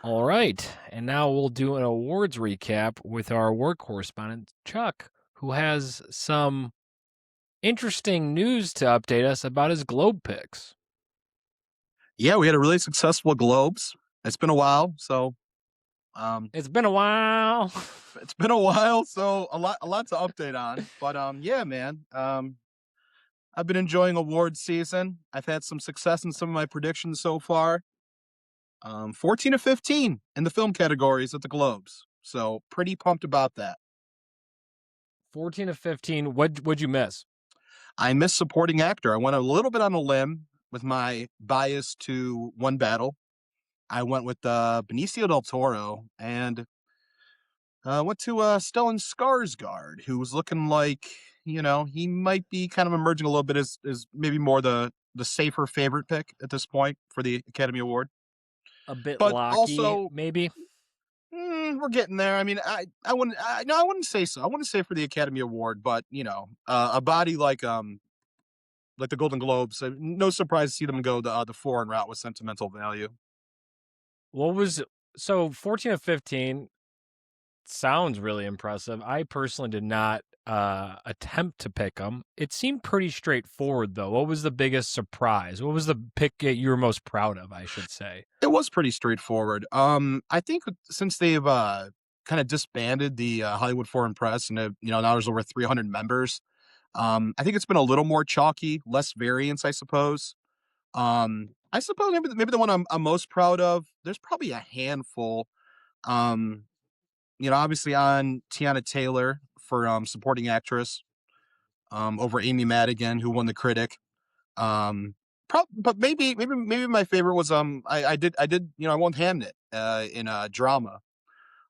All right. And now we'll do an awards recap with our award correspondent, Chuck, who has some interesting news to update us about his Globe picks. Yeah, we had a really successful Globes. It's been a while, so It's been a while. it's been a while, so a lot to update on. But yeah, man. I've been enjoying award season. I've had some success in some of my predictions so far. 14 to 15 in the film categories at the Globes. So pretty pumped about that. 14 to 15. What'd you miss? I missed supporting actor. I went a little bit on a limb with my bias to One Battle. I went with Benicio del Toro and went to Stellan Skarsgård, who was looking like, he might be kind of emerging a little bit as maybe more the safer favorite pick at this point for the Academy Award. A bit But locky, also, maybe. we're getting there. I mean, I wouldn't, no, I wouldn't say so. I wouldn't say for the Academy Award, but a body like the Golden Globes, no surprise to see them go the foreign route with sentimental value. So 14 to 15 sounds really impressive. I personally did not attempt to pick them. It seemed pretty straightforward, though. What was the biggest surprise? What was the pick you were most proud of, I should say? It was pretty straightforward. I think since they've kind of disbanded the Hollywood Foreign Press and now there's over 300 members, I think it's been a little more chalky, less variance, I suppose. I suppose maybe the one I'm most proud of. There's probably a handful. Um, obviously on Tiana Taylor for supporting actress, over Amy Madigan, who won the critic. But maybe my favorite was I won Hamnet in a drama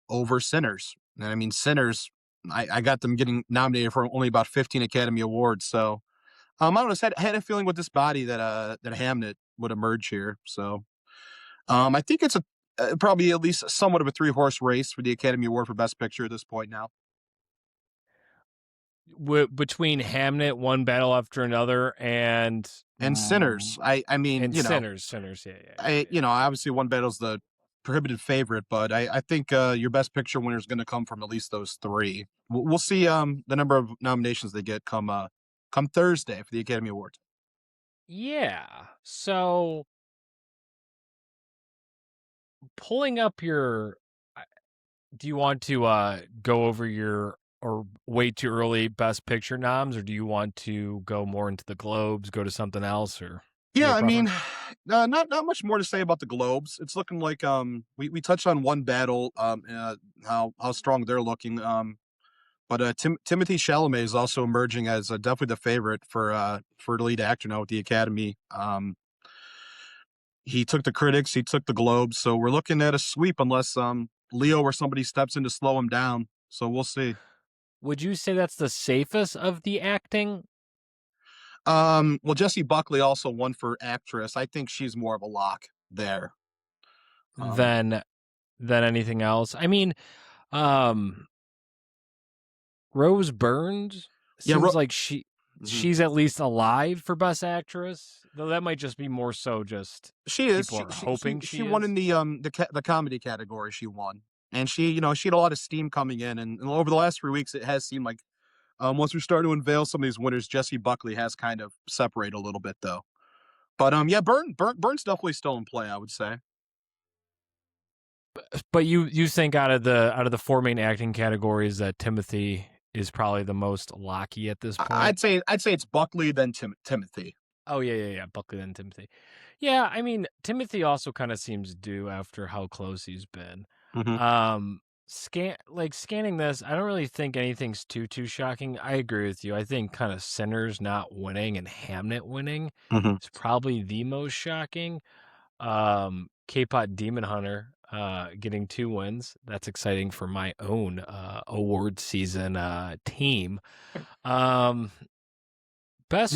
over Sinners. And I mean Sinners, I got them getting nominated for only about 15 Academy Awards. So I don't know, I had a feeling with this body that Hamnet would emerge here. So I think it's probably at least somewhat of a 3-horse race for the Academy Award for Best Picture at this point now. Between Hamnet, One Battle After Another, and Sinners. I mean, Sinners, yeah. Obviously One Battle's the prohibited favorite, but I think your Best Picture winner is going to come from at least those three. We'll see the number of nominations they get come Thursday for the Academy Awards. Yeah. So pulling up do you want to go over or wait too early Best Picture noms, or do you want to go more into the Globes, go to something else, or Yeah, I mean, not much more to say about the Globes. It's looking like we touched on One Battle, how strong they're looking. But Timothy Chalamet is also emerging as definitely the favorite for the lead actor now with the Academy. He took the critics, he took the Globes, so we're looking at a sweep unless Leo or somebody steps in to slow him down. So we'll see. Would you say that's the safest of the acting? Well, Jessie Buckley also won for actress. I think she's more of a lock there than anything else. I mean, Rose Byrne seems like she's at least alive for Best Actress, though that might just be more so just she is. People are hoping she won in the comedy category. She won, and she had a lot of steam coming in, and over the last 3 weeks, it has seemed like once we start to unveil some of these winners, Jessie Buckley has kind of separated a little bit though. But yeah, Byrne's definitely still in play, I would say. But you think out of the four main acting categories that Timothy is probably the most locky at this point? I'd say it's Buckley then Timothy. Oh yeah, Buckley then Timothy. Yeah, I mean Timothy also kind of seems due after how close he's been. Mm-hmm. Scanning this, I don't really think anything's too shocking. I agree with you. I think kind of Sinners not winning and Hamnet winning is probably the most shocking. K-Pot Demon Hunter getting 2 wins. That's exciting for my own award season team. Best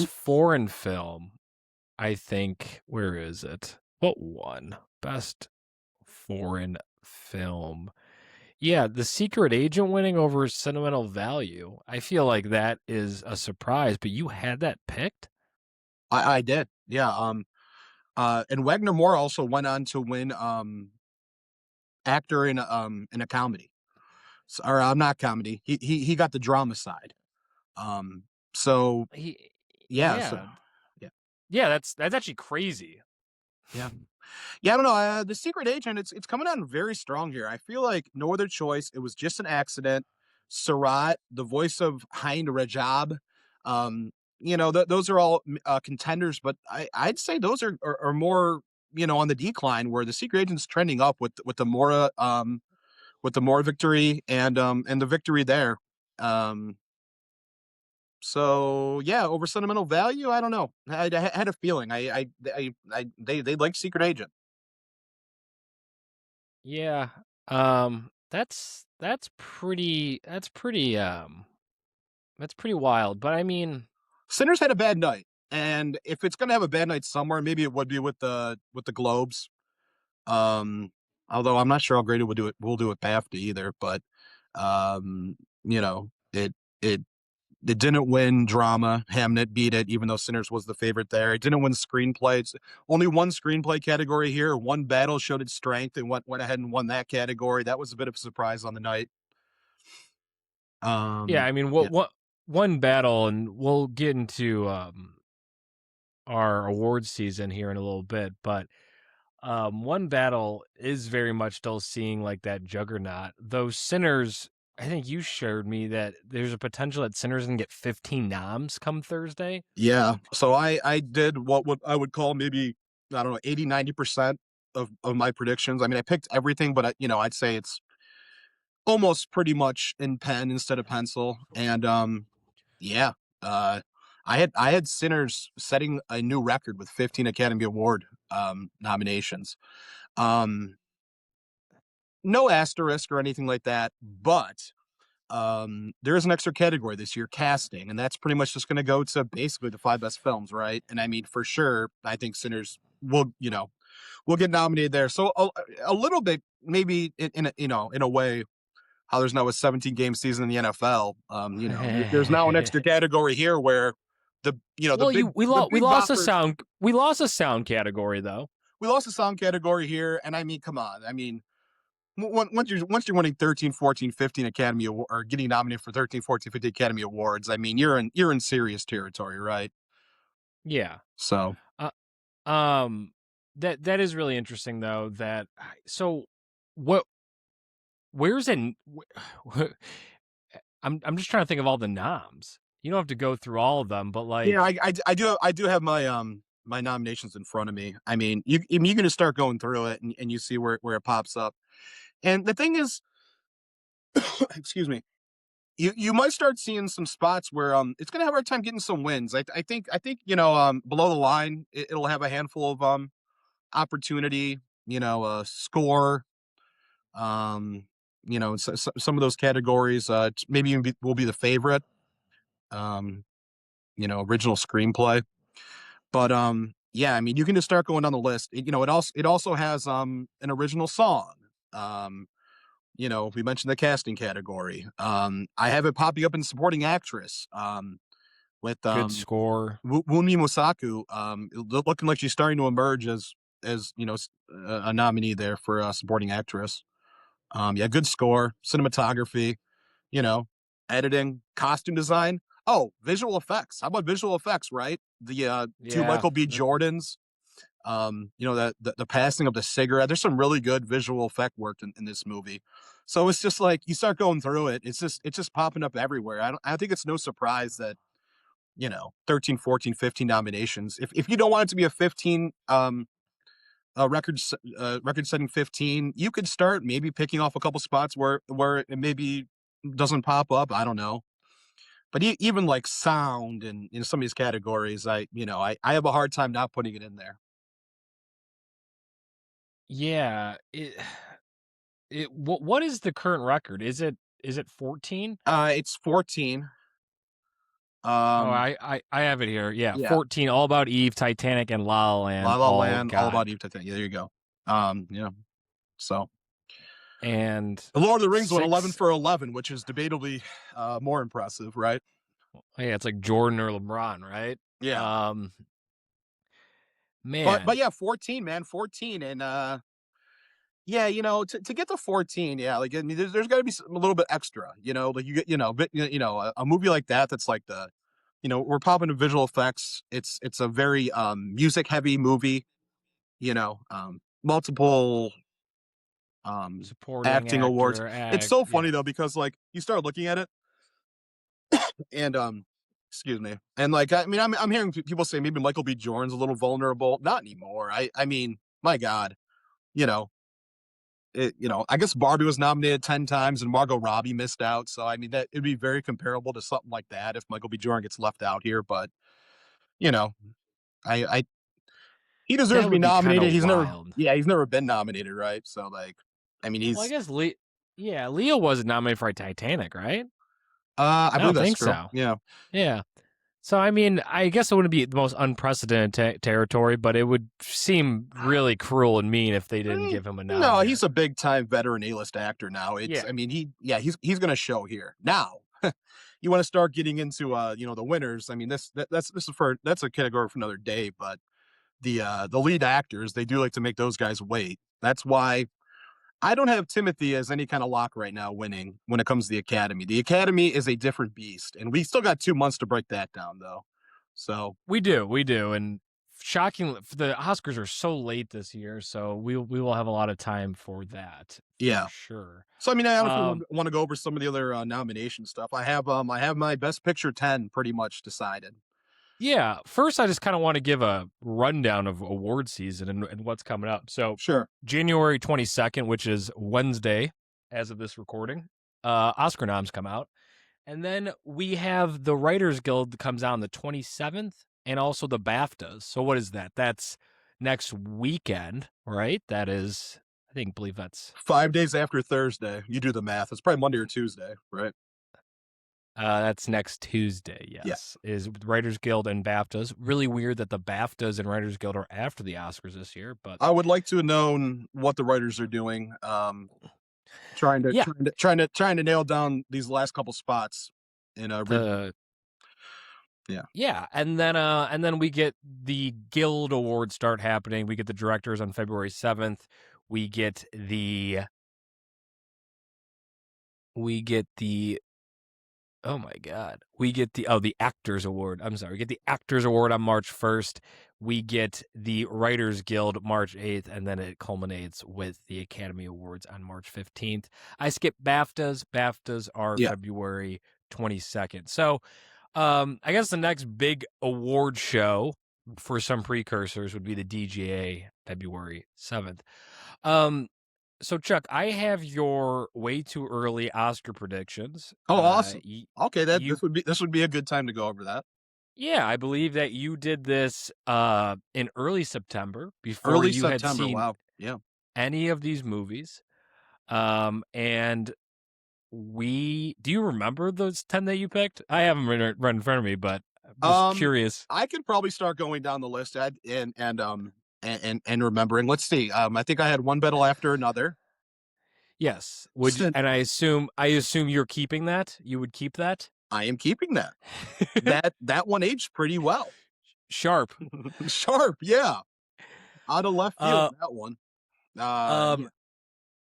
foreign film, I think. Where is it? What won? Best foreign film. Yeah, The Secret Agent winning over Sentimental Value. I feel like that is a surprise, but you had that picked? I did. Yeah. And Wagner Moore also went on to win actor in a comedy. Or not comedy. He got the drama side. Um, so He yeah, so yeah. yeah, Yeah, that's actually crazy. yeah. Yeah, I don't know. The Secret Agent, it's coming on very strong here. I feel like no other choice. It was just an accident. Sarat, the voice of Hind Rajab, um, those are all contenders, but I'd say those are more on the decline. Where the Secret Agent's trending up with the Mora victory and the victory there. Um, so yeah, over sentimental value, I don't know. I had a feeling. They like Secret Agent. Yeah. That's pretty wild. But I mean, Sinners had a bad night, and if it's gonna have a bad night somewhere, maybe it would be with the Globes. Um, Although I'm not sure how great it would do it. We'll do it BAFTA either, but um, you know, it didn't win drama. Hamnet beat it, even though Sinners was the favorite there. It didn't win screenplay. It's only one screenplay category here. One Battle showed its strength and went ahead and won that category. That was a bit of a surprise on the night. yeah, I mean, Yeah, what one battle, and we'll get into our awards season here in a little bit, but one battle is very much still seeing like that juggernaut. Those Sinners, I think you shared me that there's a potential that Sinners can get 15 noms come Thursday. yeah. So I did what I would call maybe I don't know 80-90% of my predictions. I mean, I picked everything, but I'd say it's almost pretty much in pen instead of pencil. And yeah, uh, I had Sinners setting a new record with 15 Academy Award nominations. Um, no asterisk or anything like that, but there is an extra category this year, casting, and that's pretty much just going to go to basically the five best films, right? And I mean, for sure, I think Sinners will get nominated there. So a little bit, maybe in a way, how there's now a 17 game season in the NFL. There's now an extra category here where the Well, big the we big lost a boppers. sound category though. We lost a song category here, and I mean, come on, I mean. Once you're winning 13, 14, 15 Academy Award, or getting nominated for 13, 14, 15 Academy Awards, I mean you're in serious territory, right? Yeah. So Uh, um that is really interesting though so what where's in I'm just trying to think of all the noms. You don't have to go through all of them, but yeah, like I do have my nominations in front of me. I mean, you're going to start going through it, and you see where it pops up. And the thing is, excuse me, you might start seeing some spots where it's going to have a hard time getting some wins. I think below the line it'll have a handful of opportunity. Score. Um, some of those categories maybe even will be the favorite. Um, Original screenplay. But yeah, I mean, you can just start going down the list. It also has an original song. Um, we mentioned the casting category. I have it popping up in supporting actress. With good score. Wunmi Mosaku, looking like she's starting to emerge as a nominee there for supporting actress. Yeah, good score, cinematography, you know, editing, costume design. Oh, visual effects. How about visual effects, right? The two Yeah. Michael B. Jordans, the passing of the cigarette. There's some really good visual effect work in this movie. So it's just like you start going through it, it's just popping up everywhere. I think it's no surprise that 13, 14, 15 nominations. If you don't want it to be a 15 record setting 15, you could start maybe picking off a couple spots where it maybe doesn't pop up. I don't know. But even like sound and in some of these categories, I have a hard time not putting it in there. Yeah. What is the current record? Is it 14? It's 14. Oh, Um, I have it here. Yeah, yeah, 14. All About Eve, Titanic, and La La La Land La all Land, All got. About Eve, Titanic. Yeah, there you go. Yeah. So And The Lord of the Rings went 11 6. for 11, which is debatably more impressive, right? Yeah, it's like Jordan or LeBron, right? Yeah. Um, But man, yeah, 14, man, 14, and Yeah, to get to 14, yeah, like, I mean, there's gotta be a little bit extra, like, you get, but, a movie like that that's like we're popping to visual effects. It's a very, music-heavy movie, multiple, um, Supporting acting awards. actor, It's act, so funny, yeah. though, because, like, you start looking at it and, excuse me, and, like, I mean, I'm hearing people say maybe Michael B. Jordan's a little vulnerable. Not anymore. I mean, my god, you know, I guess Barbie was nominated 10 times and Margot Robbie missed out. So I mean that it'd be very comparable to something like that if Michael B. Jordan gets left out here. But you know, I he deserves That to be would be kinda nominated. wild. He's never been nominated, right? So like, I mean, Well, I he's guess yeah, Leo wasn't nominated for Titanic, right? I I believe don't that's think true. so. Yeah. Yeah. So, I mean, I guess it wouldn't be the most unprecedented territory, but it would seem really cruel and mean if they didn't give him a nod No, there. he's a big time veteran A-list actor now. Yeah. I mean, he's gonna show here now. You want to start getting into the winners. I mean, that's a category for another day. But the lead actors, they do like to make those guys wait. That's why I don't have Timothy as any kind of lock right now winning when it comes to the Academy. The Academy is a different beast, and we still got 2 months to break that down, though. So we do, and shocking, the Oscars are so late this year, so we will have a lot of time for that for yeah. sure. So I mean, I don't Um, want to go over some of the other nomination stuff. I have my Best Picture 10 pretty much decided. yeah, first I just kind of want to give a rundown of award season and what's coming up. So Sure. January 22nd, which is Wednesday, as of this recording, Oscar noms come out. And then we have the Writers Guild that comes out on the 27th and also the BAFTAs. So what is that? That's next weekend, right? That is, believe that's 5 days after Thursday. You do the math. It's probably Monday or Tuesday, right? that's next Tuesday, Yeah. yes. Is Writers Guild and BAFTAs. Really weird that the BAFTAs and Writers Guild are after the Oscars this year, but I would like to have known what the writers are doing. yeah, Trying to nail down these last couple spots in a the yeah. yeah, and then we get the Guild Awards start happening. We get the directors on February 7th. We get the oh my god. We get the Actors Award. I'm sorry. We get the Actors Award on March 1st. We get the Writers Guild March 8th, and then it culminates with the Academy Awards on March 15th. I skipped BAFTAs. BAFTAs are Yeah. February 22nd. So, I guess the next big award show for some precursors would be the DGA February 7th. So Chuck, I have your way too early Oscar predictions. Oh, awesome. Okay, You this would be a good time to go over that. Yeah, I believe that you did this in early September before Early you had September. seen Wow. Yeah. any of these movies. And do you remember those 10 that you picked? I have them right in front of me, but I'm just curious. I could probably start going down the list and remembering. Let's see. I think I had one battle after another. Yes. Sin- And I assume you're keeping that? You would keep that? I am keeping that. That one aged pretty well. Sharp. Sharp, yeah. Out of left field, that one. Yeah.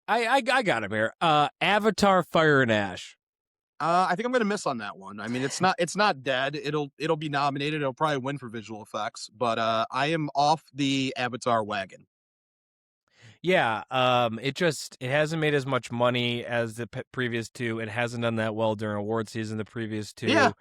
I got him here. Avatar: Fire and Ash. I think I'm gonna miss on that one. I mean, it's not dead. It'll be nominated. It'll probably win for visual effects, but I am off the Avatar wagon. Yeah, it hasn't made as much money as the previous two. It hasn't done that well during award season. The previous two. Yeah.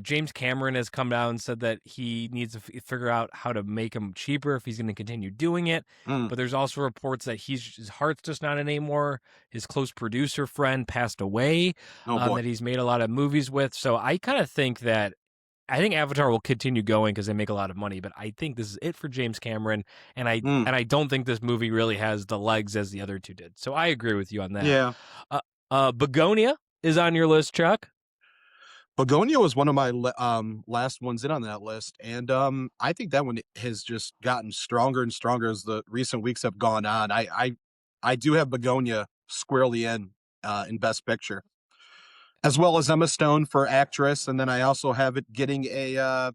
James Cameron has come down and said that he needs to figure out how to make them cheaper if he's going to continue doing it. But there's also reports that his heart's just not in anymore. His close producer friend passed away, that he's made a lot of movies with. So I kind of think that Avatar will continue going because they make a lot of money. But I think this is it for James Cameron, and I don't think this movie really has the legs as the other two did. So I agree with you on that. Yeah. Begonia is on your list, Chuck. Begonia was one of my last ones in on that list, and I think that one has just gotten stronger and stronger as the recent weeks have gone on. I do have Begonia squarely in Best Picture, as well as Emma Stone for actress, and then I also have it getting a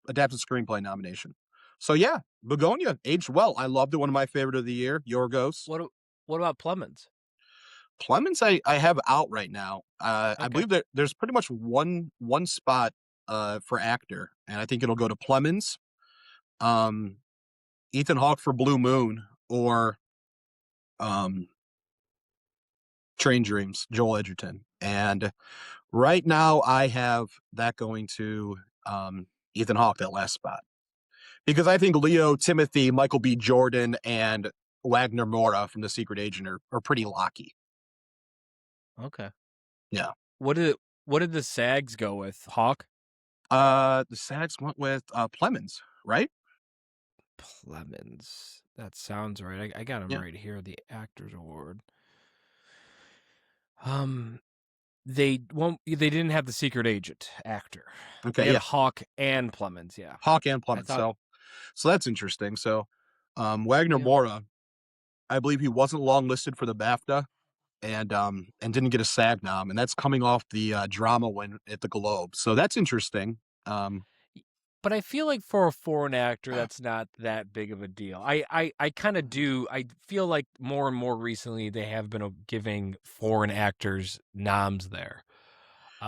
adapted screenplay nomination. So yeah, Begonia aged well. I loved it. One of my favorite of the year. Yorgos. What about Plemons? Clemens, I have out right now. I Okay. believe that there's pretty much one spot for actor, and I think it'll go to Plemons, um, Ethan Hawke for Blue Moon, or um, Train Dreams, Joel Edgerton. And right now, I have that going to Ethan Hawke, that last spot, because I think Leo, Timothy, Michael B. Jordan, and Wagner Mora from The Secret Agent are pretty locky. Okay. Yeah. What did the SAGs go with? Hawk? The SAGs went with Plemons, right? Plemons. That sounds right. I got him Yeah. right here. The Actors Award. Um, they won't. They didn't have the Secret Agent actor. They Okay. had Yeah. Hawk and Plemons. Yeah, Hawk and I Plemons. thought. So that's interesting. So Wagner Yeah. Mora, I believe he wasn't long listed for the BAFTA, and didn't get a SAG nom, and that's coming off the drama win at the Globe. So that's interesting. Um, But I feel like for a foreign actor, that's not that big of a deal. I kind of do. I feel like more and more recently they have been giving foreign actors noms there.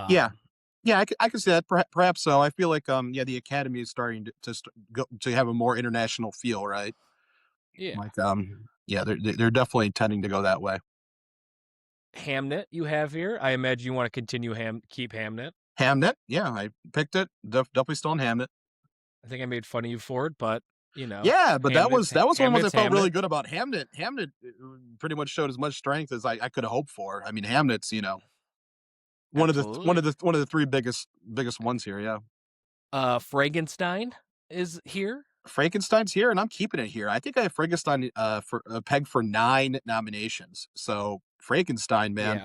yeah, Um, yeah, I can see that. Perhaps so. I feel like yeah, the Academy is starting to have a more international feel, right? yeah. Like yeah, they're definitely tending to go that way. Hamnet you have here. I imagine you want to continue keep Hamnet. Hamnet, yeah, I picked it. Definitely still in Hamnet. I think I made fun of you for it, but Yeah, but that was one of the ones I Hamnet's felt really Hamnet. good about. Hamnet pretty much showed as much strength as I could have hoped for. I mean, Hamnet's Absolutely. one of the three biggest ones here. Yeah, Frankenstein is here. Frankenstein's here, and I'm keeping it here. I think I have Frankenstein for pegged for 9 nominations. So Frankenstein, man,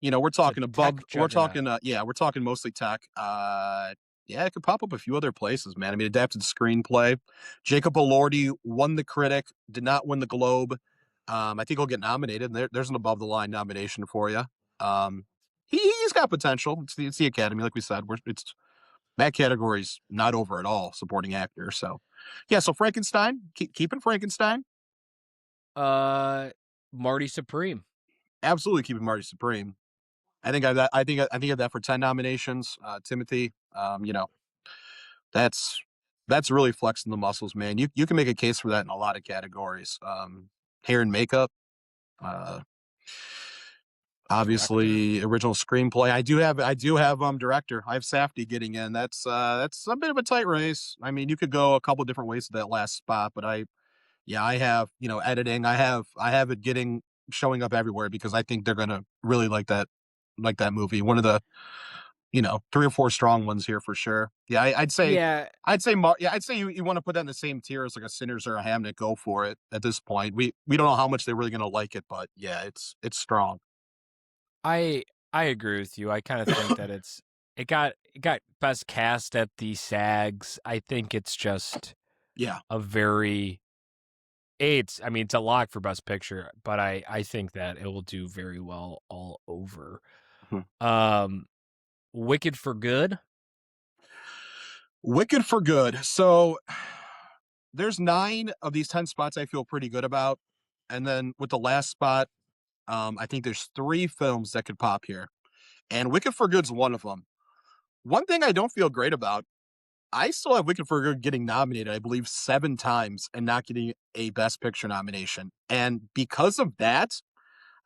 Yeah, we're it's a talking above. tech We're juggernaut. talking yeah, we're talking mostly tech. Yeah, it could pop up a few other places, man. I mean, adapted screenplay. Jacob Elordi won the critic, did not win the Globe. I think he'll get nominated. There's an above the line nomination for you. Um, he's got potential. It's the Academy, like we said. It's that category's not over at all. Supporting actor. So, yeah. So Frankenstein, keeping Frankenstein. Uh, Marty Supreme. Absolutely keeping Marty Supreme. I think of that for 10 nominations. Timothy, that's that's really flexing the muscles, man. You can make a case for that in a lot of categories. Hair and makeup, uh, Director. obviously original screenplay. I do have director. I have Safdie getting in. That's a bit of a tight race. I mean, you could go a couple different ways to that last spot, but I have editing. I have it getting showing up everywhere because I think they're gonna really like that movie. One of the 3 or 4 strong ones here for sure. Yeah, Yeah, I'd say you wanna put that in the same tier as like a Sinners or a Hamnet, go for it at this point. We don't know how much they're really gonna like it, but yeah, it's strong. I I agree with you. I kind of think that it got best cast at the SAGs. I think it's just Yeah. a very it's I mean it's a lock for best picture, but I think that it will do very well all over. Mhm. Um Wicked for Good. Wicked for Good. So, there's 9 of these 10 spots I feel pretty good about, and then with the last spot, I think there's 3 films that could pop here, and Wicked for Good's one of them. One thing I don't feel great about, I still have Wicked for Good getting nominated, I believe, 7 times and not getting a Best Picture nomination. And because of that,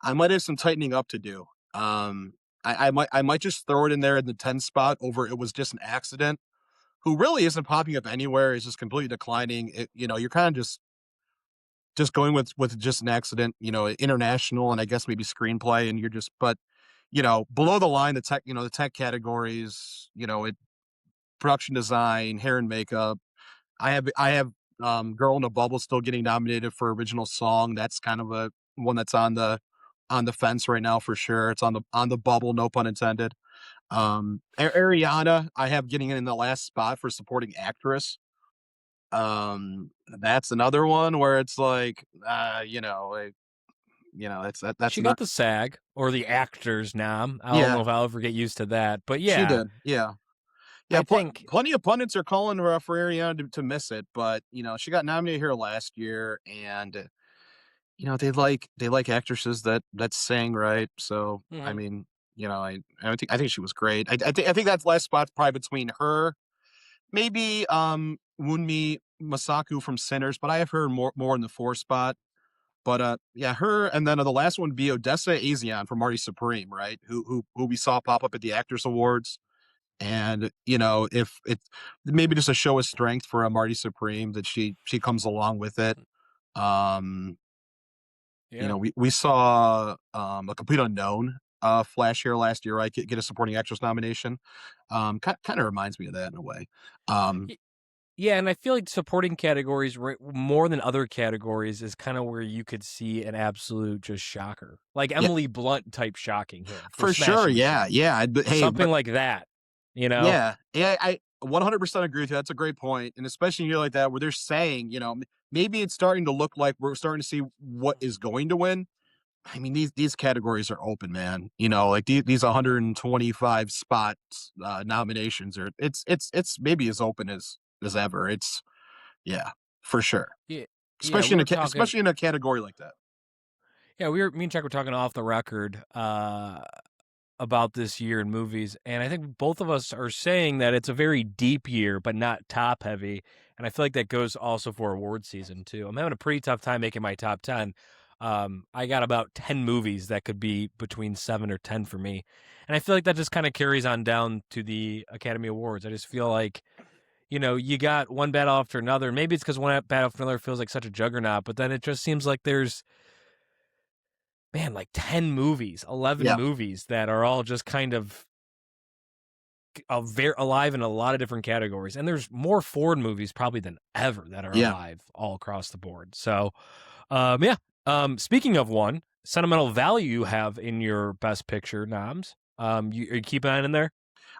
I might have some tightening up to do. I might just throw it in there in the 10 spot over It Was Just an Accident, who really isn't popping up anywhere, is just completely declining. You're kind of just going with Just an Accident, international and I guess maybe screenplay, and you're just but below the line, the tech categories, production design, hair and makeup. I have Girl in a Bubble still getting nominated for original song. That's kind of a one that's on the fence right now for sure. It's on the bubble, no pun intended. Ariana, I have getting in the last spot for supporting actress. That's another one where it's like, that's She not. got the SAG or the actors nom. I don't Yeah, know if I'll ever get used to that, but she yeah. did. Yeah, Yeah, I think plenty of pundits are calling for Ariana to miss it, but she got nominated here last year, and they like actresses that sing, right? So I mhm, mean, I think she was great. I think that last spot's probably between her, maybe Wunmi Masaku from Sinners, but I have her more in the four spot. But yeah, her, and then the last one would be Odessa Azion from Marty Supreme, right? Who we saw pop up at the Actors Awards. And if it maybe just a show of strength for a Marty Supreme that she comes along with it. Um, yeah. we saw a Complete Unknown Flash here last year, right? Get a supporting actress nomination. Kind of reminds me of that in a way. Um, Y Yeah, and I feel like supporting categories more than other categories is kinda where you could see an absolute just shocker, like yeah, Emily Blunt type shocking here for for sure. smashing Yeah, shit. yeah. But hey, Something but like that, you know? yeah, yeah, I 100% agree with you. That's a great point, and especially in a year like that where they're saying, maybe it's starting to look like we're starting to see what is going to win. I mean, these categories are open, man. Like these Yeah. 125 spots nominations are it's maybe as open as ever. It's yeah, for sure. Yeah. Yeah, Especially we in were talking especially in a category like that. yeah, me and Chuck were talking off the record, about this year in movies, and I think both of us are saying that it's a very deep year, but not top heavy. And I feel like that goes also for award season too. I'm having a pretty tough time making my top 10. I got about 10 movies that could be between 7 or 10 for me. And I feel like that just kind of carries on down to the Academy Awards. I just feel like, you got one battle after another. Maybe it's because one battle after another feels like such a juggernaut, but then it just seems like there's, man, like 10 movies, 11 Yeah, movies that are all just kind of very alive in a lot of different categories, and there's more Ford movies probably than ever that are yeah. alive all across the board. So, yeah. Speaking of one, sentimental value you have in your Best Picture noms. Are you keeping that in there?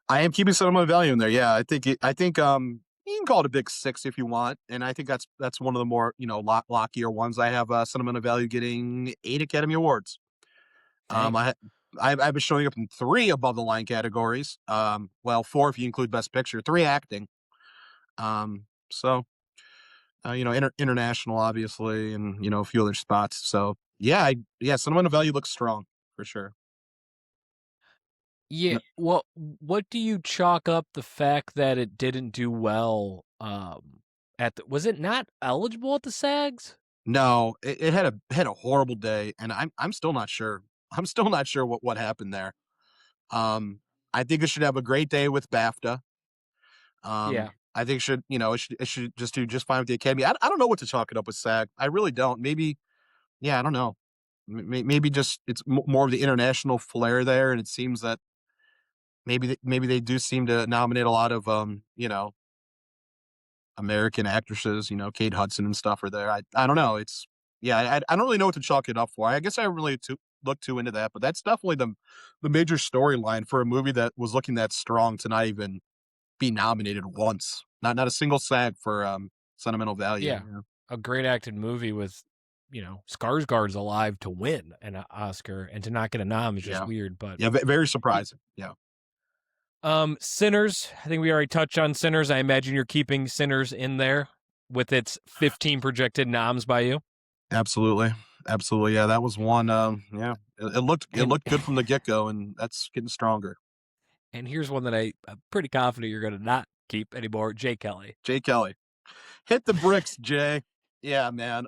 I am keeping some of my value in there. Yeah, I think you can call it a big six if you want, and I think that's one of the more lockier ones. I have sentimental value getting 8 Academy Awards. Dang. I've been showing up in 3 above the line categories. Well, 4 if you include Best Picture, 3 acting. So international obviously, and a few other spots. So yeah, sentimental value looks strong for sure. Yeah. Well, what do you chalk up the fact that it didn't do well? Was it not eligible at the SAGs? No, it had a horrible day, and I'm still not sure. I'm still not sure what happened there. Um, I think it should have a great day with BAFTA. Yeah. I think it should just do just fine with the Academy. I don't know what to chalk it up with SAG. I really don't. Maybe yeah, I don't know. Maybe just it's more of the international flair there, and it seems that maybe they do seem to nominate a lot of American actresses, Kate Hudson and stuff are there. I don't know. It's yeah, I don't really know what to chalk it up for. I guess I haven't really look too into that, but that's definitely the major storyline for a movie that was looking that strong to not even be nominated once. Not a single SAG for sentimental value. Yeah. A great acted movie with, Skarsgård's alive to win an Oscar and to not get a nom is just Yeah. weird. But Yeah, very surprising. Yeah. Sinners, I think we already touched on Sinners. I imagine you're keeping Sinners in there with its 15 projected noms by you. Absolutely. Absolutely. Yeah, that was one yeah. It And looked good from the get-go, and that's getting stronger. and here's one that I'm pretty confident you're going to not keep anymore. Jay Kelly. Jay Kelly. Hit the bricks, Jay. Yeah, man.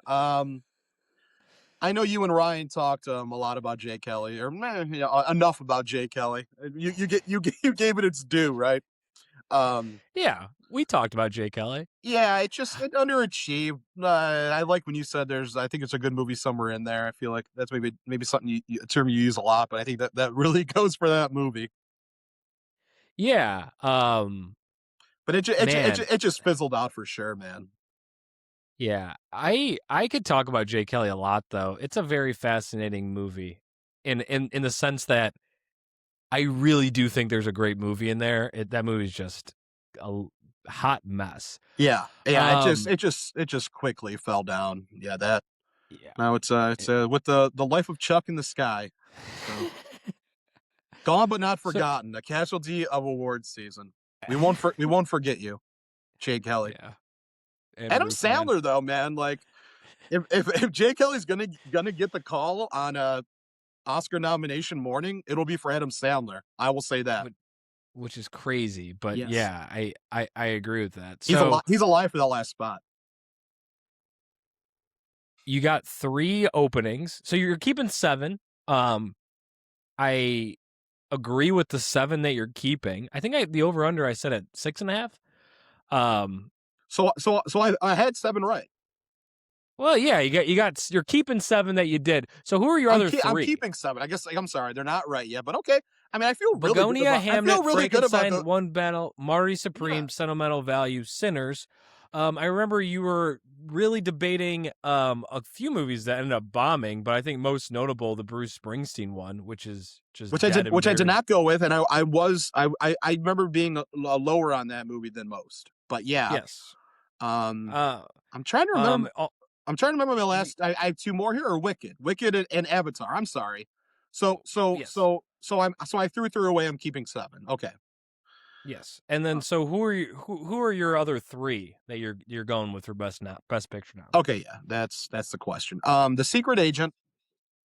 I know you and Ryan talked a lot about Jay Kelly, or enough about Jay Kelly. You gave it its due, right? Um, Yeah, we talked about Jay Kelly. yeah, it underachieved. I like when you said there's. I think it's a good movie somewhere in there. I feel like that's maybe something a term you use a lot, but I think that really goes for that movie. Yeah. But Man. it just fizzled out for sure, man. Yeah. I could talk about Jay Kelly a lot though. It's a very fascinating movie in the sense that I really do think there's a great movie in there. That movie's just a hot mess. Yeah, yeah. Um, It just quickly fell down. Yeah, that. yeah. Now it's with the life of Chuck in the sky. So gone but not So forgotten. A casualty of awards season. We won't forget you, Jay Kelly. Yeah, and Adam Roof Man. Sandler, though, man, like if Jay Kelly's gonna get the call on a Oscar nomination morning, it'll be for Adam Sandler. I will say that. Which is crazy, but Yes, yeah, I agree with that. So he's alive for that last spot. you got 3 openings. So you're keeping 7. I agree with the 7 that you're keeping. I think the over under I set at 6.5. I had 7 right. Well, yeah, you're keeping 7 that you did. So who are your other I'm 3? keeping 7. I guess I'm sorry, they're not right yet, but okay. I mean, Begonia, Hamnet, Frankenstein, the One Battle, Marty yeah. Supreme, Sentimental Value, Sinners. I remember you were really debating a few movies that ended up bombing, but I think most notable the Bruce Springsteen one, which is just dead and Which I did buried. not go with, and I remember being lower on that movie than most. But yeah, Yes. I'm trying to remember. I'm trying to remember my last. I have 2 more here, or Wicked and Avatar. I'm sorry. Yes. So I threw away. I'm keeping 7. Okay. Yes. And then so who are your other 3 that you're going with for best picture now? Okay, yeah, that's the question. The Secret Agent.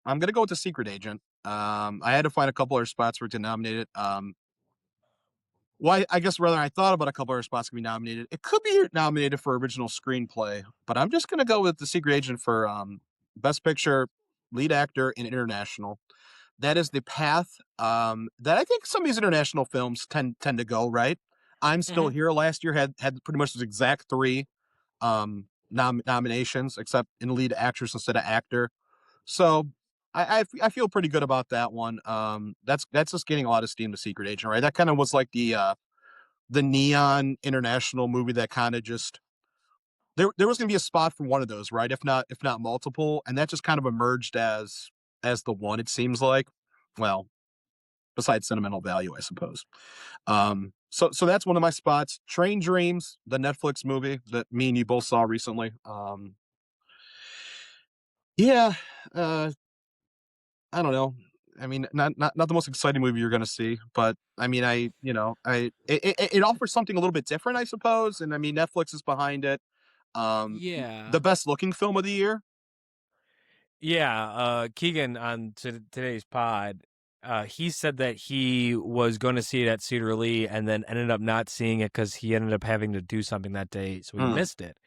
I'm gonna go with The Secret Agent. I had to find a couple other spots for it to nominate it. Well, I guess rather I thought about a couple other spots to be nominated. It could be nominated for original screenplay, but I'm just gonna go with The Secret Agent for best picture, lead actor, and international. That is the path that I think some of these international films tend to go, right. I'm Still Mhm. Here last year had pretty much the exact 3 nominations, except in lead actress instead of actor. So I feel pretty good about that one. That's just getting a lot of steam. The Secret Agent, right? That kind of was like the neon international movie that kind of just there was going to be a spot for one of those, right? If not multiple, and that just kind of emerged as the one. It seems like, well, besides sentimental value, I suppose. So that's one of my spots. Train Dreams, the Netflix movie that me and you both saw recently. Yeah, uh, I don't know. I mean, not the most exciting movie you're going to see, but I mean, it offers something a little bit different, I suppose. And I mean, Netflix is behind it. Um, the Yeah. best looking film of the year. Yeah, Keegan on today's pod, he said that he was going to see it at Cedar Lee and then ended up not seeing it because he ended up having to do something that day, so he Mm. missed it.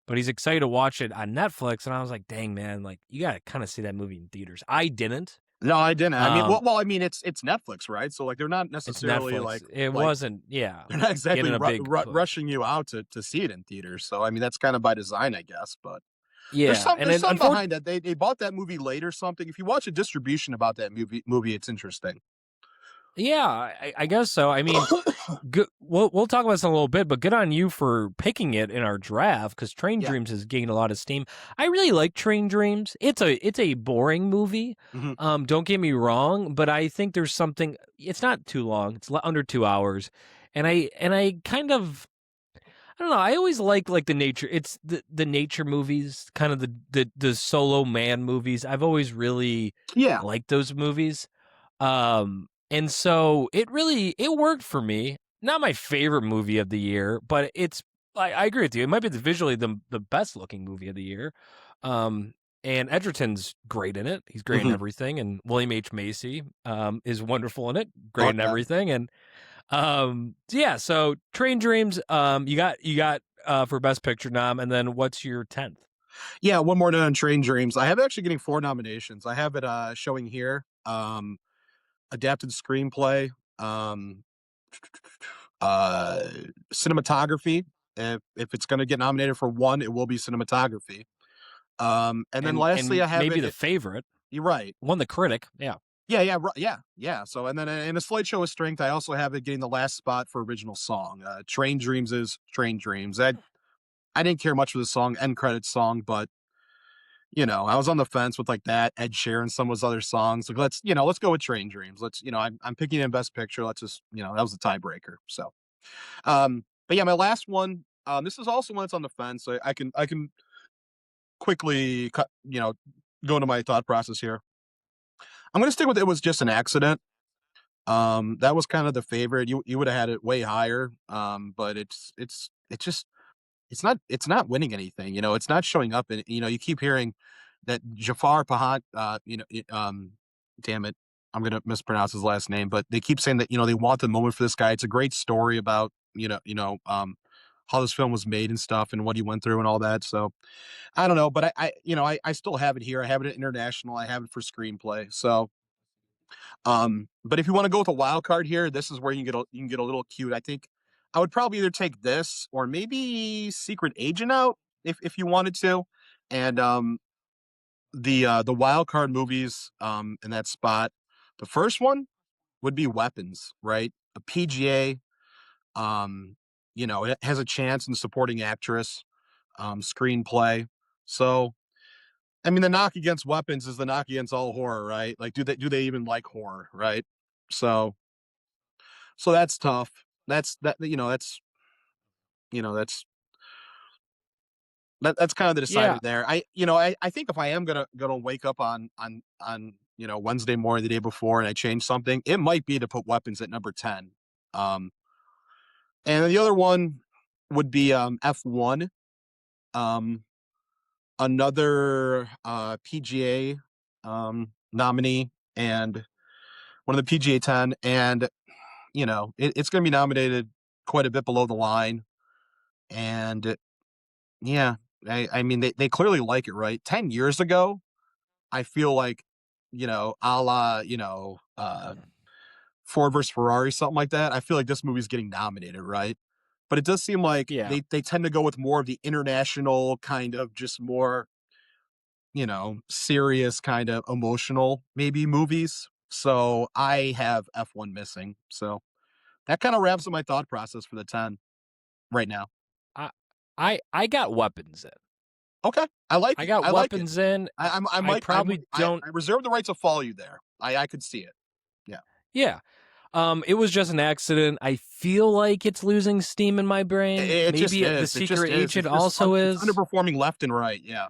But he's excited to watch it on Netflix, and I was like, "Dang man, like you got to kind of see that movie in theaters." I didn't. No, I didn't. I mean, Um, I mean, it's Netflix, right? So like, they're not it's necessarily Netflix. It like wasn't, yeah, they're not exactly getting a big push. rushing you out to see it in theaters. So I mean, that's kind of by design, I guess. But Yeah, and there's then some unfortunately. behind that. They bought that movie late or something. If you watch a distribution about that movie, it's interesting. Yeah, I guess so. I mean, good. We'll talk about this in a little bit, but good on you for picking it in our draft because Train Yeah. Dreams has gained a lot of steam. I really like Train Dreams. It's a boring movie. Mhm. Don't get me wrong, but I think there's something. It's not too long. It's under 2 hours, and I kind of I don't know. I always like the nature. It's the nature movies, kind of the solo man movies. I've always really Yeah. liked those movies. And so it worked for me. Not my favorite movie of the year, but I agree with you. It might be visually the best looking movie of the year. Um, and Edgerton's great in it. He's great in Mhm. everything. And William H. Macy, is wonderful in it. Oh Great in yeah. everything. And, yeah, so Train Dreams, you got, for best picture nom. And then what's your 10th? Yeah, one more note on Train Dreams. I have actually getting 4 nominations. I have it showing here. Adapted screenplay, um, uh, cinematography. If it's going to get nominated for one, it will be cinematography. And then lastly, And I have maybe it. the favorite You're right. won the critic. Yeah. Yeah. So, and then in a slight show of strength, I also have it getting the last spot for original song. Train Dreams is Train Dreams. I didn't care much for the song, end credits song, but I was on the fence with like that, Ed Sheeran, some of his other songs. Like, let's go with Train Dreams. I'm picking in Best Picture. Let's just, that was the tiebreaker. So, but yeah, my last one. This is also one that's on the fence. I can quickly cut, go into my thought process here. I'm going to stick with It Was Just an Accident. That was kind of the favorite. You would have had it way higher. But it's not winning anything. It's not showing up. And you keep hearing that Jafar Pahad. Damn it, I'm gonna mispronounce his last name, but they keep saying that they want the moment for this guy. It's a great story about how this film was made and stuff and what he went through and all that. So I don't know, but I still have it here. I have it at international. I have it for screenplay. So but if you want to go with a wild card here, this is where you can get a little cute. I think I would probably either take this or maybe Secret Agent out if you wanted to. And the wild card movies in that spot. The first one would be Weapons, right? A PGA, it has a chance in supporting actress, screenplay. So I mean, the knock against Weapons is the knock against all horror, right? Like, do they even like horror, right? So that's tough. That's that you know that's you know that's kind of the decider Yeah, there. I think if I am gonna wake up on Wednesday morning the day before and I change something, it might be to put Weapons at number 10. Um, and the other one would be F1, um, another PGA nominee and one of the PGA 10, and it's going to be nominated quite a bit below the line. And yeah, I mean, they clearly like it, right? 10 years ago, I feel like, a la, Ford versus Ferrari, something like that. I feel like this movie's getting nominated, right? But it does seem like yeah. they tend to go with more of the international kind of just more, serious kind of emotional maybe movies. So I have F1 missing. So that kind of wraps up my thought process for the 10 right now. I I got Weapons in. Okay. I like I it. got I like it. Weapons in. I I might probably I don't. reserve the right to follow you there. I could see it. Yeah. Yeah. It was just an accident. I feel like it's losing steam in my brain. It just Maybe the is. It just Secret is. Agent also It's is. underperforming left and right. Yeah.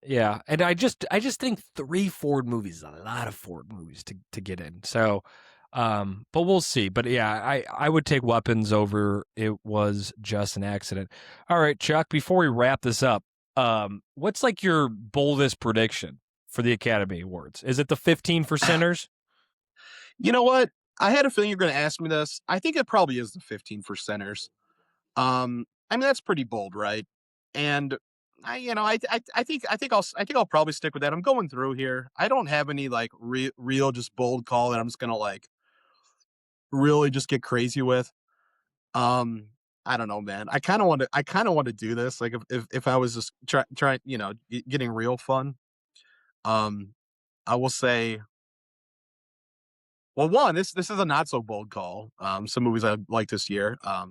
Yeah, and I just think 3 Ford movies is a lot of Ford movies to get in. So, but we'll see. But yeah, I would take Weapons over. It was just an accident. All right, Chuck. Before we wrap this up, what's like your boldest prediction for the Academy Awards? Is it the 15 for Sinners? You know what? I had a feeling you're going to ask me this. I think it probably is the 15 for centers. I mean that's pretty bold, right? And I think I'll probably stick with that. I'm going through here. I don't have any like real just bold call that I'm just gonna like really just get crazy with. Um, I don't know, man. I kind of want to do this. Like if I was just trying, getting real fun. Um, I will say, well, one, this is a not so bold call. Some movies I like this year. I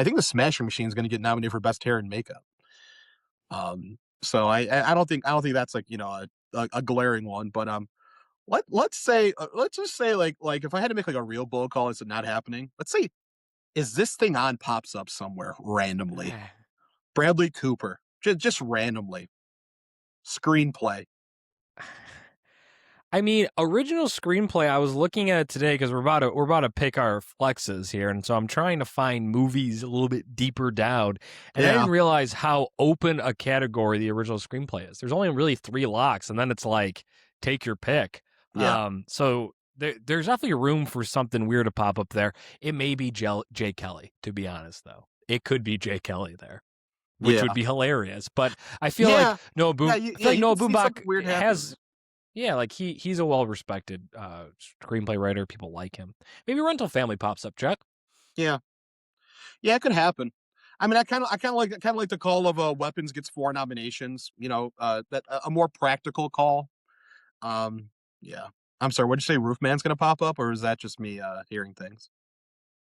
think the Smashing Machine is going to get nominated for best hair and makeup. So I don't think that's like a glaring one, but let's just say like if I had to make like a real bold call, it's not happening. Let's say is this thing on pops up somewhere randomly. Bradley Cooper, just randomly. Screenplay. I mean, original screenplay. I was looking at it today because we're about to pick our flexes here, and so I'm trying to find movies a little bit deeper down. And I Yeah, didn't realize how open a category the original screenplay is. There's only really 3 locks, and then it's like take your pick. yeah, So there's definitely room for something weird to pop up there. It may be Jay Kelly, to be honest, though. It could be Jay Kelly there, which would yeah, be hilarious. But I feel like yeah, yeah. I feel like You Noah could see Baumbach something weird happening. has yeah, like he's a well respected screenplay writer. People like him. Maybe Rental Family pops up, Chuck. Yeah, yeah, it could happen. I mean, I kind of like the call of Weapons gets 4 nominations. That a more practical call. Um, yeah. I'm sorry. What did you say? Roofman's going to pop up, or is that just me hearing things?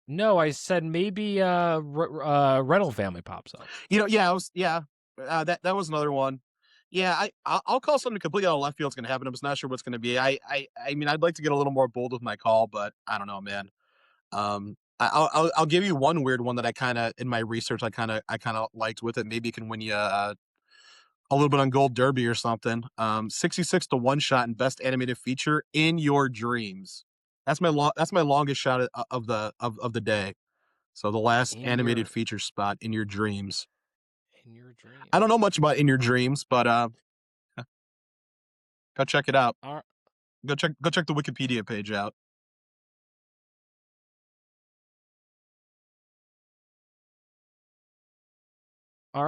No, I said maybe Rental Family pops up. Yeah, yeah. That was another one. Yeah, I'll call something completely out of left field. It's going to happen. I'm just not sure what's going to be. I mean, I'd like to get a little more bold with my call, but I don't know, man. I'll give you one weird one that I kind of in my research I kind of liked with it. Maybe it can win you a little bit on Gold Derby or something. 66 to one shot and best animated feature in your dreams. That's my longest shot of the day. So the last In animated your feature spot, In Your Dreams. in your I don't dreams. know much about In Your Dreams, but go check it out. All Go check the Wikipedia page out.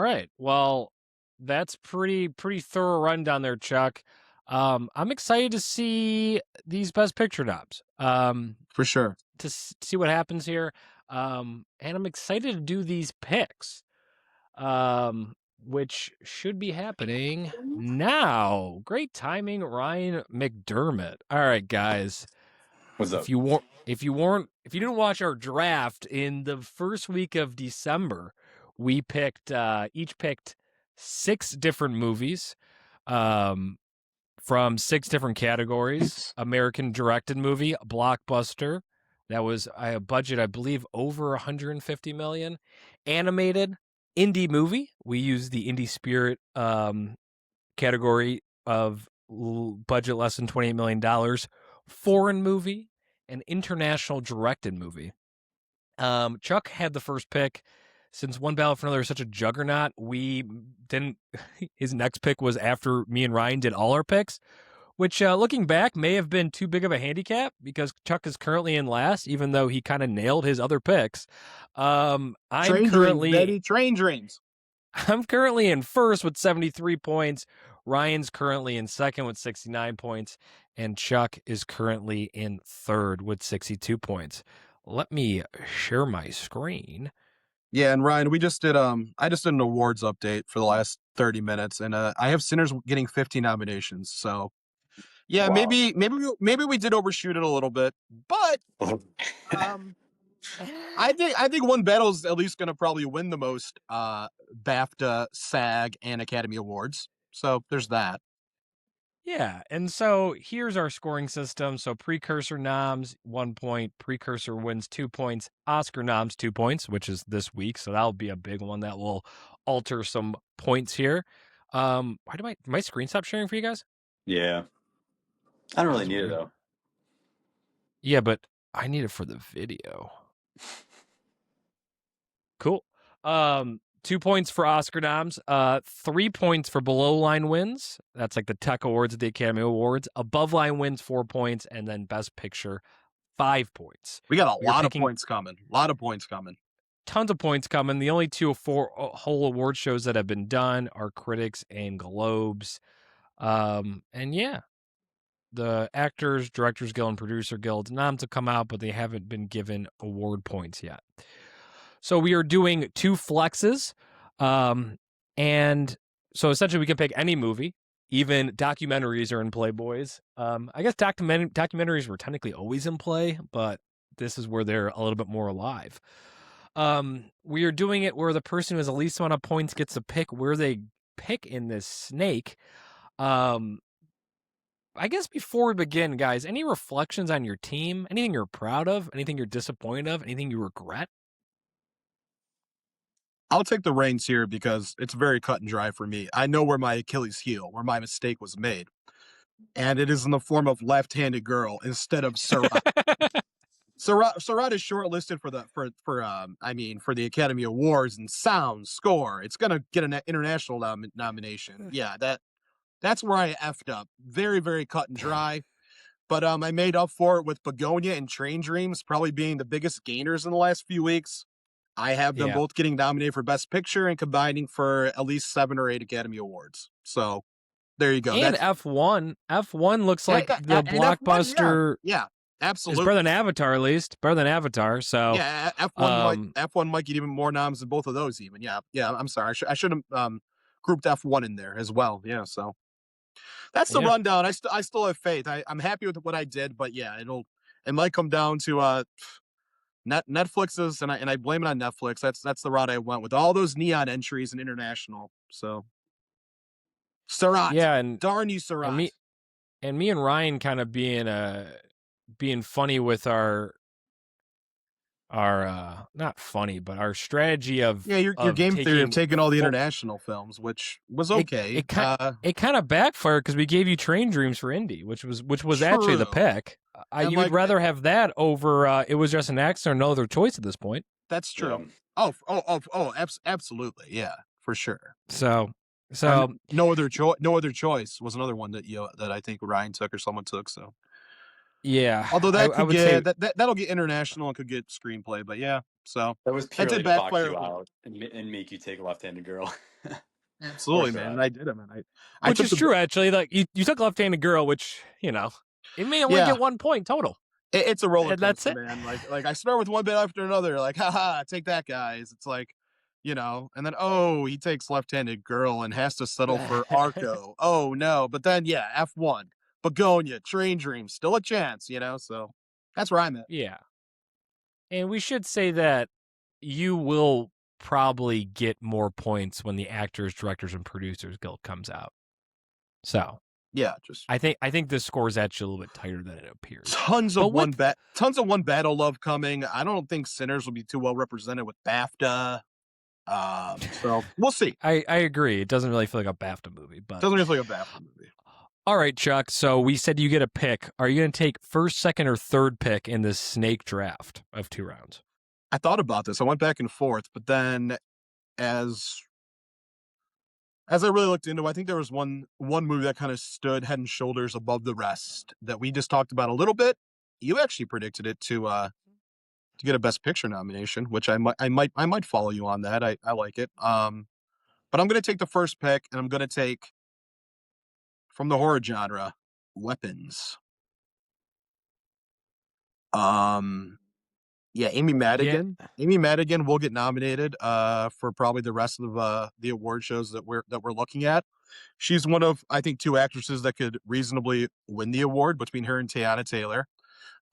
right. Well, that's pretty thorough rundown there, Chuck. I'm excited to see these Best Picture noms. For sure. To see what happens here. And I'm excited to do these picks. Which should be happening now. Great timing, Ryan McDermott. All right, guys. What's up? If you didn't watch our draft in the first week of December, we each picked 6 different movies, from 6 different categories. American directed movie, blockbuster. That was a budget, I believe, over 150 million. Animated, indie movie. We used the indie spirit category of budget less than $28 million. Foreign movie, an international directed movie. Chuck had the first pick. Since One Ballot for Another is such a juggernaut, we didn't. His next pick was after me and Ryan did all our picks, which, looking back, may have been too big of a handicap because Chuck is currently in last, even though he kind of nailed his other picks. Train dreams, baby. Train dreams. I'm currently in first with 73 points. Ryan's currently in second with 69 points, and Chuck is currently in third with 62 points. Let me share my screen. Yeah, and Ryan, I just did an awards update for the last 30 minutes, and I have Sinners getting 50 nominations. So, yeah, Wow. maybe we did overshoot it a little bit, but I think One Battle is at least going to probably win the most BAFTA, SAG, and Academy Awards. So there's that. Yeah, and so here's our scoring system. So Precursor noms, 1 point. Precursor wins 2 points. Oscar noms, 2 points, which is this week. So that'll be a big one that will alter some points here. Why did my screen stop sharing for you guys? Yeah. I don't really need it, though. Yeah, but I need it for the video. Cool. 2 points for Oscar noms, 3 points for below line wins. That's like the Tech Awards at the Academy Awards. Above line wins, 4 points, and then Best Picture, 5 points. We got a lot of points coming. Tons of points coming. The only 2 whole award shows that have been done are Critics and Globes. And yeah, the Actors, Directors Guild, and Producer Guild noms have come out, but they haven't been given award points yet. So we are doing 2 flexes. And so essentially we can pick any movie. Even documentaries are in play, boys. I guess documentaries were technically always in play, but this is where they're a little bit more alive. We are doing it where the person who has the least amount of points gets to pick where they pick in this snake. I guess before we begin, guys, any reflections on your team? Anything you're proud of? Anything you're disappointed of? Anything you regret? I'll take the reins here because it's very cut and dry for me. I know where my Achilles heel, where my mistake was made. And it is in the form of Left-Handed Girl instead of Sarat. Sarat is shortlisted for the Academy Awards and sound score. It's gonna get an international nomination. Yeah, that's where I effed up. Very, very cut and dry. But I made up for it with Begonia and Train Dreams probably being the biggest gainers in the last few weeks. I have them both getting nominated for Best Picture and combining for at least 7 or 8 Academy Awards. So there you go. And F1 looks like the blockbuster. F1, yeah, absolutely. It's better than Avatar, at least. Better than Avatar. So yeah, F1 might get even more noms than both of those. Even yeah. I'm sorry. I should have grouped F1 in there as well. Yeah. So that's the rundown. I still have faith. I'm happy with what I did, but yeah, it might come down to Netflix's, and I blame it on Netflix. That's the route I went with all those neon entries and international. So, Sarat, and darn you, Sarat. And me and Ryan kind of being funny with our not funny, but our strategy of your game theory of taking all the international films, which was okay. It kind of backfired because we gave you Train Dreams for Indie, which was actually the pick. You would rather have that over It Was Just an Accident or No Other Choice at this point. That's true. Yeah. Absolutely, yeah, for sure. So No Other Choice was another one that that I think Ryan took or someone took. So yeah, although that I would say that'll get international and could get screenplay, but yeah. So that was purely did to box backfire you out and make you take Left-Handed Girl. Absolutely, man. And I did it, man. Which is true, actually. Like you took Left-Handed Girl, which it may only get 1 point total. It's a roller coaster, that's it, man. Like I start with one bit after another. Like, haha, take that, guys. It's like, and then he takes Left-Handed Girl and has to settle for Arco. Oh no, but then F1, Begonia, Train Dream, still a chance. So that's where I'm at. Yeah, and we should say that you will probably get more points when the Actors, Directors, and Producers Guild comes out. So yeah, I think the score is actually a little bit tighter than it appears. Tons of one battle love coming. I don't think Sinners will be too well represented with BAFTA. So we'll see. I agree. It doesn't really feel like a BAFTA movie, but it doesn't really feel like a BAFTA movie. All right, Chuck. So we said you get a pick. Are you going to take first, second, or third pick in this snake draft of 2 rounds? I thought about this. I went back and forth, but then as I really looked into it, I think there was one movie that kind of stood head and shoulders above the rest that we just talked about a little bit. You actually predicted it to get a Best Picture nomination, which I might follow you on that. I like it. But I'm going to take the first pick, and I'm going to take, from the horror genre, Weapons. Amy Madigan. Yeah. Amy Madigan will get nominated for probably the rest of the award shows that we're looking at. She's one of, I think, 2 actresses that could reasonably win the award between her and Teyana Taylor.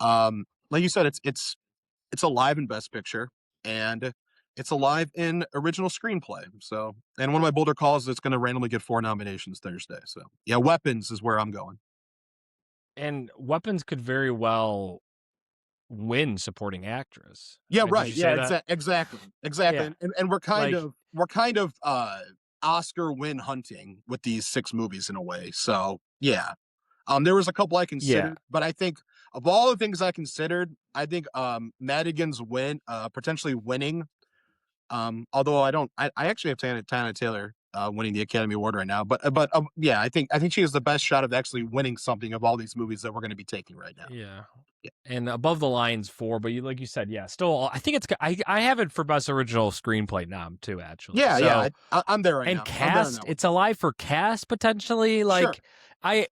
Like you said, it's alive in Best Picture, and it's alive in original screenplay. So, and one of my bolder calls, it's going to randomly get 4 nominations Thursday. So yeah, Weapons is where I'm going. And Weapons could very well win supporting actress. Yeah, right. Yeah, exactly. Yeah. And we're kind of Oscar win hunting with these 6 movies in a way. So yeah, there was a couple I considered, but I think of all the things I considered, I think Madigan's potentially winning. Although I actually have Teyana Taylor winning the Academy Award right now, but I think she has the best shot of actually winning something of all these movies that we're going to be taking right now. Yeah. And Above the Line's 4, but like you said, still, I think I have it for Best Original Screenplay nom too, actually. Yeah, I'm there right now. And cast, it's alive for cast potentially. Like, sure. I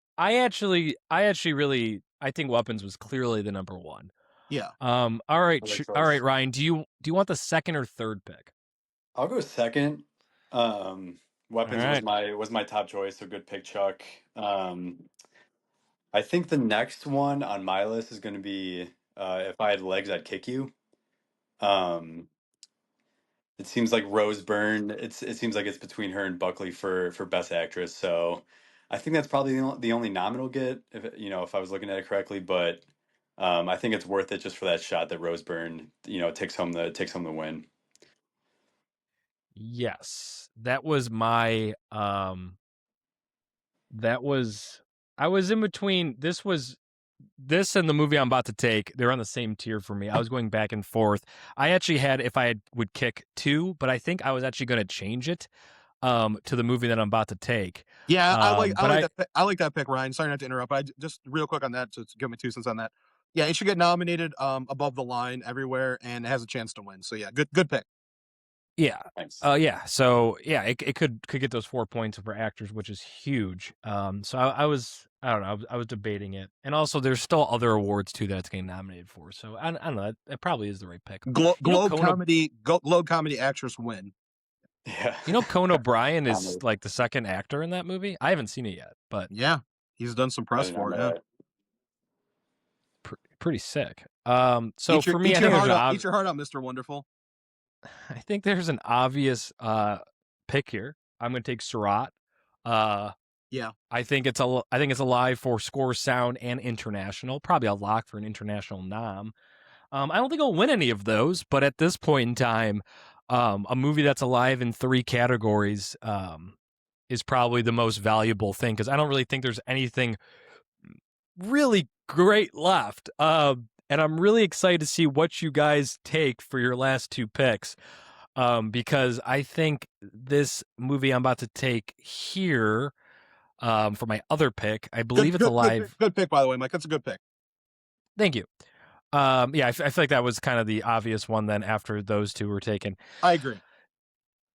think Weapons was clearly the number 1. Yeah. All right, Ryan. Do you want the second or third pick? I'll go second. Weapons was my top choice, so good pick, Chuck. I think the next one on my list is going to be If I Had Legs, I'd Kick You. It seems like Rose Byrne. It seems like it's between her and Buckley for Best Actress. So I think that's probably the only nom it'll get if I was looking at it correctly. But I think it's worth it just for that shot that Rose Byrne takes home the win. Yes, that was my I was in between. This and the movie I'm about to take, they're on the same tier for me. I was going back and forth. I actually had would kick 2, but I think I was actually going to change it to the movie that I'm about to take. Yeah, I like that pick, Ryan. Sorry not to interrupt, but just real quick on that to give me 2 cents on that. Yeah, it should get nominated above the line everywhere and has a chance to win. So yeah, good pick. Yeah. Thanks. So yeah, it could get those 4 points for actors, which is huge. So I was debating it, and also there's still other awards too that it's getting nominated for. So I don't know. That probably is the right pick. Globe Comedy Actress win. Yeah. Conan O'Brien is like the second actor in that movie. I haven't seen it yet, but yeah, he's done some press for it. Yeah. Pretty sick. So for me, eat your heart out, Mr. Wonderful. I think there's an obvious pick here. I'm going to take Surratt. Yeah. I think it's alive for score, sound, and international. Probably a lock for an international nom. I don't think it'll win any of those, but at this point in time, a movie that's alive in 3 categories is probably the most valuable thing, because I don't really think there's anything really great left. And I'm really excited to see what you guys take for your last two picks. Because I think this movie I'm about to take here, for my other pick, I believe it's alive. Good pick, by the way, Mike. That's a good pick. Thank you. Yeah, I feel like that was kind of the obvious one then after those two were taken. I agree.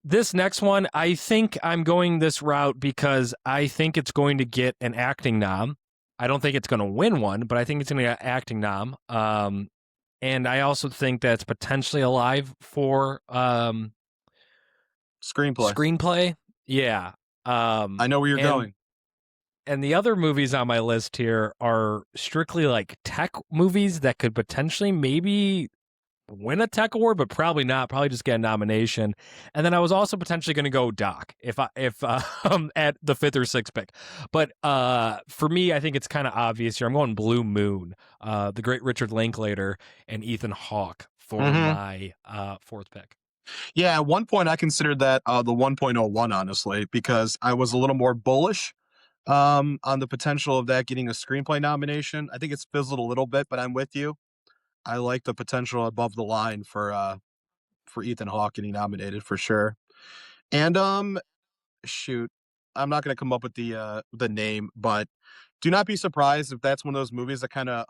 This next one, I think I'm going this route because I think it's going to get an acting nom. I don't think it's going to win one, but I think it's going to get an acting nom. And I also think that's potentially alive for screenplay. Yeah. I know where you're going. And the other movies on my list here are strictly like tech movies that could potentially maybe win a tech award, but probably not. Probably just get a nomination. And then I was also potentially going to go doc if at the 5th or 6th pick. But for me, I think it's kind of obvious here. I'm going Blue Moon, the great Richard Linklater and Ethan Hawke for my 4th pick. Yeah, at one point I considered that the 1.01, honestly, because I was a little more bullish on the potential of that getting a screenplay nomination. I think it's fizzled a little bit, but I'm with you. I like the potential above the line for Ethan Hawke getting nominated for sure. And shoot, I'm not going to come up with the name, but do not be surprised if that's one of those movies that kind of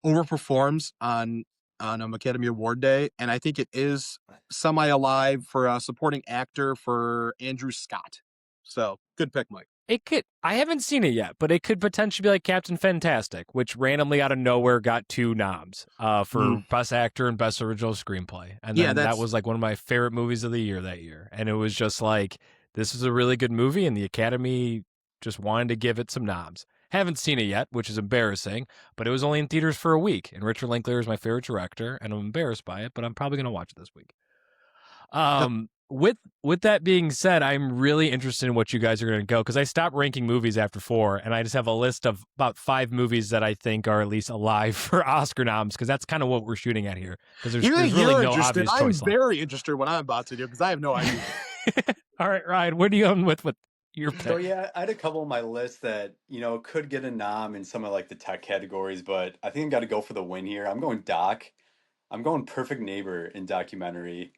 overperforms on Academy Award Day, and I think it is semi-alive for a supporting actor for Andrew Scott. So, good pick, Mike. It could. I haven't seen it yet, but it could potentially be like Captain Fantastic, which randomly out of nowhere got 2 noms for Best Actor and Best Original Screenplay. And then that was like one of my favorite movies of the year that year. And it was just like, this is a really good movie, and the Academy just wanted to give it some noms. Haven't seen it yet, which is embarrassing, but it was only in theaters for a week. And Richard Linklater is my favorite director, and I'm embarrassed by it, but I'm probably going to watch it this week. With that being said, I'm really interested in what you guys are going to go, because I stopped ranking movies after 4, and I just have a list of about 5 movies that I think are at least alive for Oscar noms, because that's kind of what we're shooting at here. Because there's really no obvious choice. I'm very interested what I'm about to do, because I have no idea. All right, Ryan, what are you going with your pick? So yeah, I had a couple on my list that, could get a nom in some of like the tech categories, but I think I got to go for the win here. I'm going doc. I'm going Perfect Neighbor in documentary.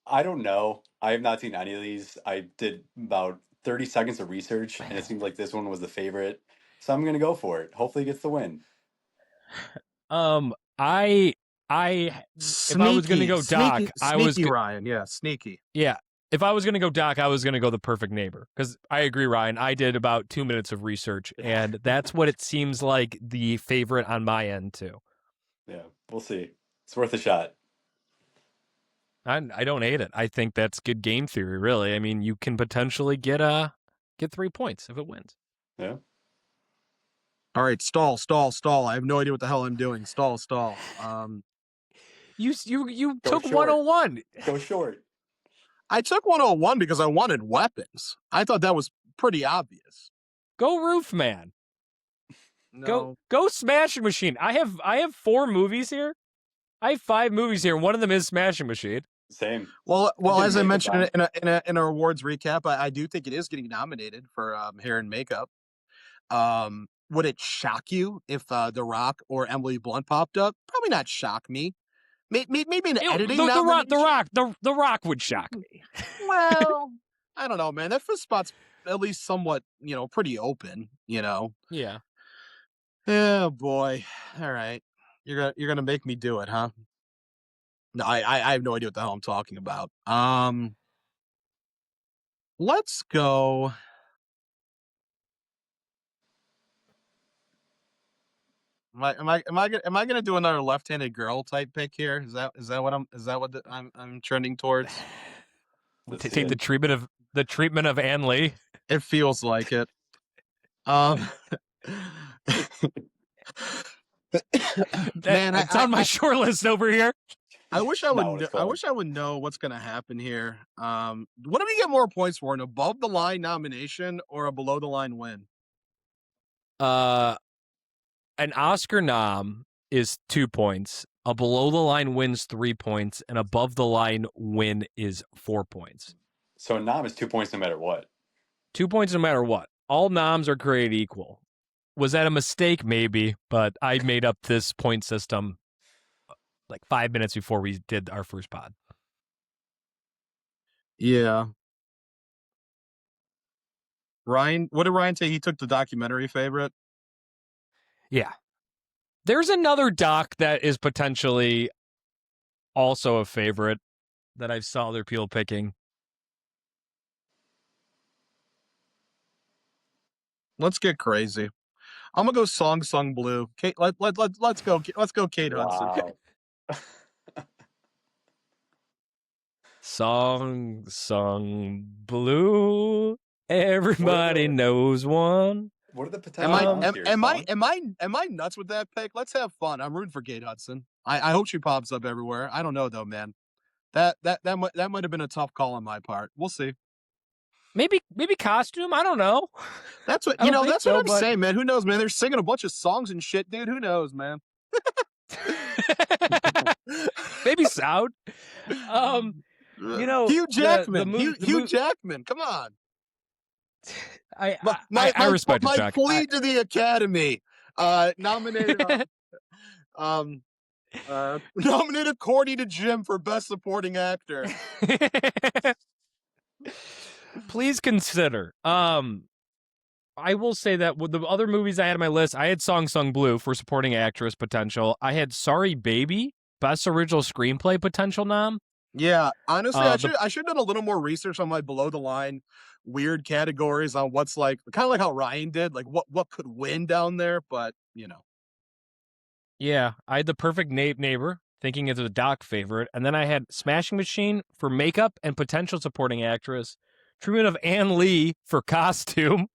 I don't know. I have not seen any of these. I did about 30 seconds of research, and it seems like this one was the favorite. So I'm going to go for it. Hopefully it gets the win. If I was going to go doc, I was Ryan. Yeah, sneaky. Yeah. If I was going to go doc, I was going to go The Perfect Neighbor, because I agree, Ryan. I did about 2 minutes of research, and that's what it seems like the favorite on my end, too. Yeah, we'll see. It's worth a shot. I don't hate it. I think that's good game theory, really. I mean, you can potentially get 3 points if it wins. Yeah. All right, stall. I have no idea what the hell I'm doing. Stall. You took short. 101. Go short. I took 101 because I wanted weapons. I thought that was pretty obvious. Go Roof Man. No. Go Smashing Machine. I have 4 movies here. I have 5 movies here. One of them is Smashing Machine. Same. Well, as I mentioned in our awards recap, I do think it is getting nominated for hair and makeup. Would it shock you if The Rock or Emily Blunt popped up? Probably not shock me. Maybe an editing nomination. The Rock would shock me. Well, I don't know, man. That first spot's at least somewhat, pretty open. Yeah. Oh boy. All right. You're gonna make me do it, huh? No, I have no idea what the hell I'm talking about. Let's go. Am I gonna do another left-handed girl type pick here? Is that what I'm trending towards? Take the treatment of Ann Lee. It feels like it. Man, it's on my short list over here. I wish I would know what's gonna happen here. What do we get more points for, an above the line nomination or a below the line win? An Oscar nom is 2 points. A below the line win's 3 points, and above the line win is 4 points. So a nom is 2 points no matter what. 2 points no matter what. All noms are created equal. Was that a mistake? Maybe, but I made up this point system like 5 minutes before we did our first pod. Yeah. Ryan, what did Ryan say? He took the documentary favorite? Yeah. There's another doc that is potentially also a favorite that I saw other people picking. Let's get crazy. I'm gonna go Song Sung Blue. Kate, let's go. Let's go, Kate Hudson. Wow. Song Sung Blue. Everybody knows one. What are the potential songs here? Am I nuts with that pick? Let's have fun. I'm rooting for Kate Hudson. I hope she pops up everywhere. I don't know though, man. That might have been a tough call on my part. We'll see. Maybe costume. I don't know. That's what That's what I'm saying, man. Who knows, man? They're singing a bunch of songs and shit, dude. Who knows, man? Maybe sound. Hugh Jackman. Hugh Jackman. Come on. I respect it, Chuck. My plea to the Academy. Nominated. Nominated Courtney to Jim for Best Supporting Actor. Please consider. I will say that with the other movies I had on my list, I had Song Sung Blue for supporting actress potential. I had Sorry Baby, Best Original Screenplay potential nom. Yeah, honestly, I should have done a little more research on my below the line weird categories on what's like kind of like how Ryan did, like what could win down there, but you know. Yeah, I had The Perfect Neighbor, thinking it's a doc favorite, and then I had Smashing Machine for makeup and potential supporting actress, Treatment of Ann Lee for costume,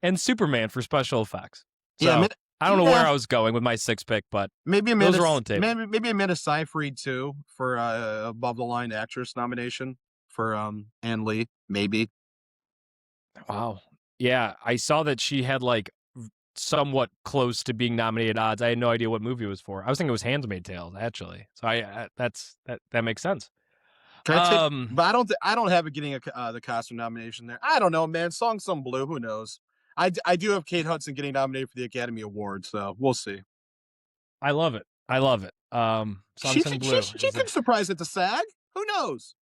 and Superman for special effects. So, yeah, I don't know where I was going with my 6 pick, but those are all on the table. Maybe Amanda Seyfried too for above the line actress nomination for Ann Lee, maybe. Wow. Yeah, I saw that she had like somewhat close to being nominated odds. I had no idea what movie it was for. I was thinking it was Handmaid's Tale, actually. So that makes sense. But I don't have it getting the costume nomination there. I don't know, man. Song Sung Blue, who knows? I do have Kate Hudson getting nominated for the Academy Award, so we'll see. I love it. Song Sung Blue. She could surprise at the SAG. Who knows?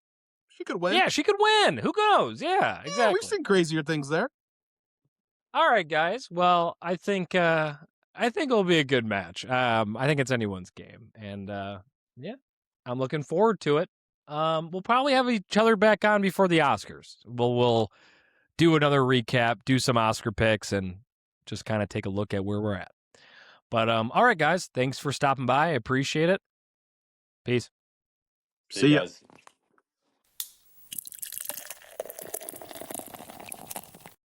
She could win. Yeah, she could win. Who knows? Yeah, exactly. Yeah, we've seen crazier things there. All right, guys. Well, I think it'll be a good match. I think it's anyone's game, and yeah, I'm looking forward to it. We'll probably have each other back on before the Oscars. We'll do another recap, do some Oscar picks, and just kind of take a look at where we're at. But all right, guys. Thanks for stopping by. I appreciate it. Peace. See ya.